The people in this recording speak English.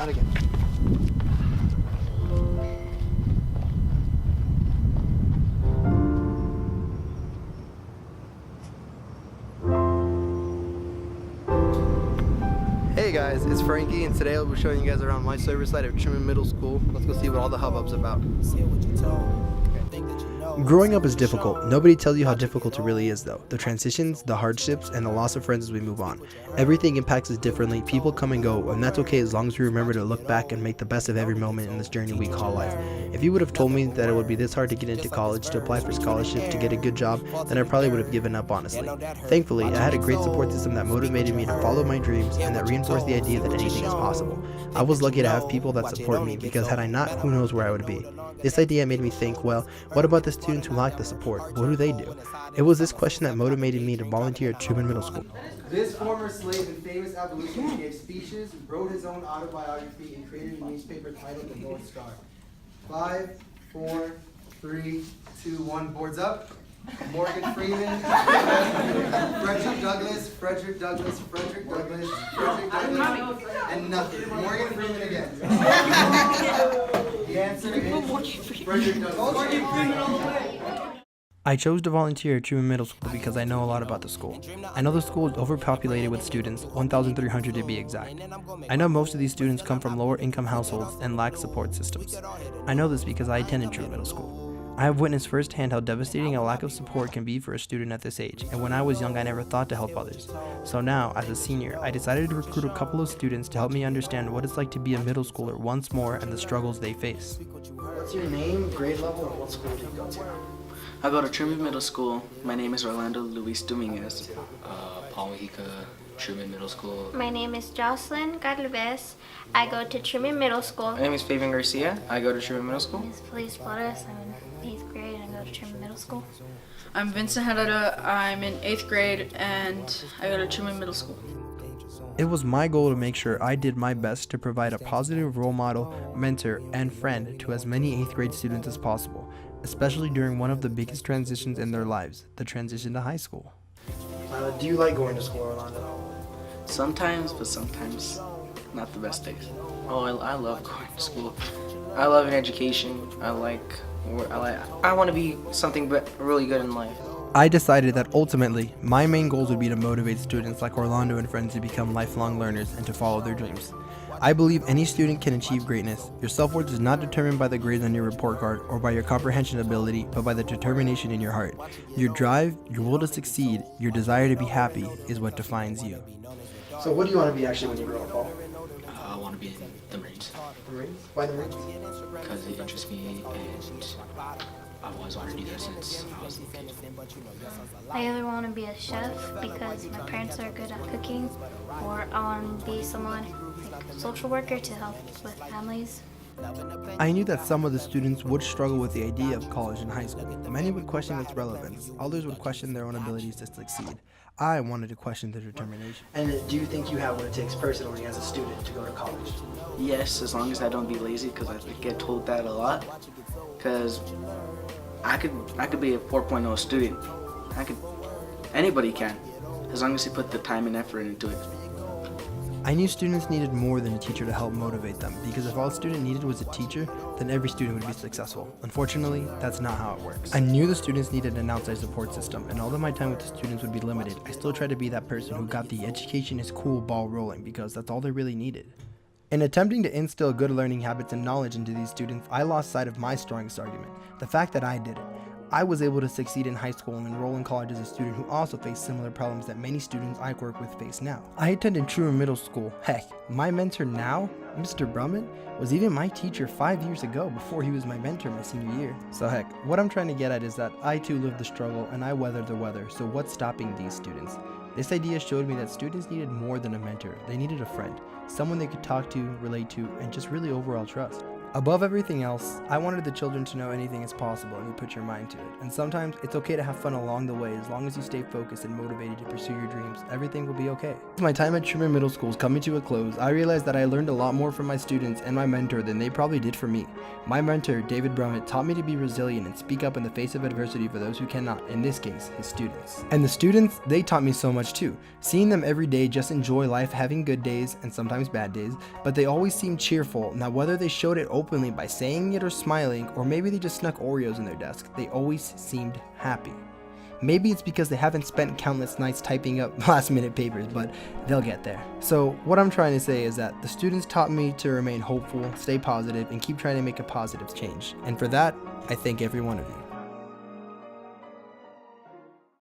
Not again. Hey guys, it's Franky, and today I'll be showing you guys around my service site of Truman Middle School. Let's go see what all the hubbub's about. Growing up is difficult. Nobody tells you how difficult it really is though. The transitions, the hardships, and the loss of friends as we move on. Everything impacts us differently, people come and go, and that's okay as long as we remember to look back and make the best of every moment in this journey we call life. If you would have told me that it would be this hard to get into college, to apply for scholarships, to get a good job, then I probably would have given up honestly. Thankfully, I had a great support system that motivated me to follow my dreams and that reinforced the idea that anything is possible. I was lucky to have people that support me because had I not, who knows where I would be. This idea made me think, well, what about the students who lack the support? What do they do? It was this question that motivated me to volunteer at Truman Middle School. This former slave and famous abolitionist gave speeches, wrote his own autobiography, and created a newspaper titled The North Star. 5, 4, 3, 2, 1, boards up. Morgan Freeman, Frederick Douglass, and nothing. Morgan Freeman again. The answer is Frederick Douglass. I chose to volunteer at Truman Middle School because I know a lot about the school. I know the school is overpopulated with students, 1,300 to be exact. I know most of these students come from lower income households and lack support systems. I know this because I attended Truman Middle School. I have witnessed firsthand how devastating a lack of support can be for a student at this age, and when I was young I never thought to help others. So now, as a senior, I decided to recruit a couple of students to help me understand what it's like to be a middle schooler once more and the struggles they face. What's your name, grade level, and what school do you go to? I go to Truman Middle School. My name is Orlando Luis Dominguez. Paul Mexica, Truman Middle School. My name is Jocelyn Galvez. I go to Truman Middle School. My name is Fabian Garcia. I go to Truman Middle School. My name is Felice Flores. I'm in 8th grade and I go to Truman Middle School. I'm Vincent Herrera. I'm in 8th grade and I go to Truman Middle School. It was my goal to make sure I did my best to provide a positive role model, mentor, and friend to as many 8th grade students as possible, especially during one of the biggest transitions in their lives, the transition to high school. Do you like going to school, Orlando? Sometimes, but sometimes not the best days. Oh, I love going to school. I love an education. I want to be something really good in life. I decided that ultimately, my main goals would be to motivate students like Orlando and friends to become lifelong learners and to follow their dreams. I believe any student can achieve greatness. Your self-worth is not determined by the grades on your report card or by your comprehension ability, but by the determination in your heart. Your drive, your will to succeed, your desire to be happy is what defines you. So what do you want to be actually when you grow up, Paul? I want to be in the Marines. The Marines? Why the Marines? Because it interests me and I've always wanted to do that since I was a kid. I either want to be a chef because my parents are good at cooking, or I want to be someone like a social worker to help with families. I knew that some of the students would struggle with the idea of college and high school. Many would question its relevance. Others would question their own abilities to succeed. I wanted to question their determination. And do you think you have what it takes personally as a student to go to college? Yes, as long as I don't be lazy, because I get told that a lot. Because I could be a 4.0 student. Anybody can, as long as you put the time and effort into it. I knew students needed more than a teacher to help motivate them, because if all a student needed was a teacher, then every student would be successful. Unfortunately, that's not how it works. I knew the students needed an outside support system, and although my time with the students would be limited, I still tried to be that person who got the education is cool ball rolling, because that's all they really needed. In attempting to instill good learning habits and knowledge into these students, I lost sight of my strongest argument, the fact that I did it. I was able to succeed in high school and enroll in college as a student who also faced similar problems that many students I work with face now. I attended Truman Middle School. Heck, my mentor now, Mr. Brummett, was even my teacher 5 years ago before he was my mentor my senior year. So heck, what I'm trying to get at is that I too lived the struggle and I weathered the weather, so what's stopping these students? This idea showed me that students needed more than a mentor. They needed a friend, someone they could talk to, relate to, and just really overall trust. Above everything else, I wanted the children to know anything is possible and you put your mind to it. And sometimes it's okay to have fun along the way as long as you stay focused and motivated to pursue your dreams. Everything will be okay. As my time at Truman Middle School is coming to a close, I realized that I learned a lot more from my students and my mentor than they probably did from me. My mentor, David Brummett, taught me to be resilient and speak up in the face of adversity for those who cannot, in this case, his students. And the students, they taught me so much too. Seeing them every day just enjoy life, having good days and sometimes bad days, but they always seemed cheerful. Now whether they showed it openly by saying it or smiling, or maybe they just snuck Oreos in their desk, they always seemed happy. Maybe it's because they haven't spent countless nights typing up last minute papers, but they'll get there. So what I'm trying to say is that the students taught me to remain hopeful, stay positive, and keep trying to make a positive change. And for that, I thank every one of you.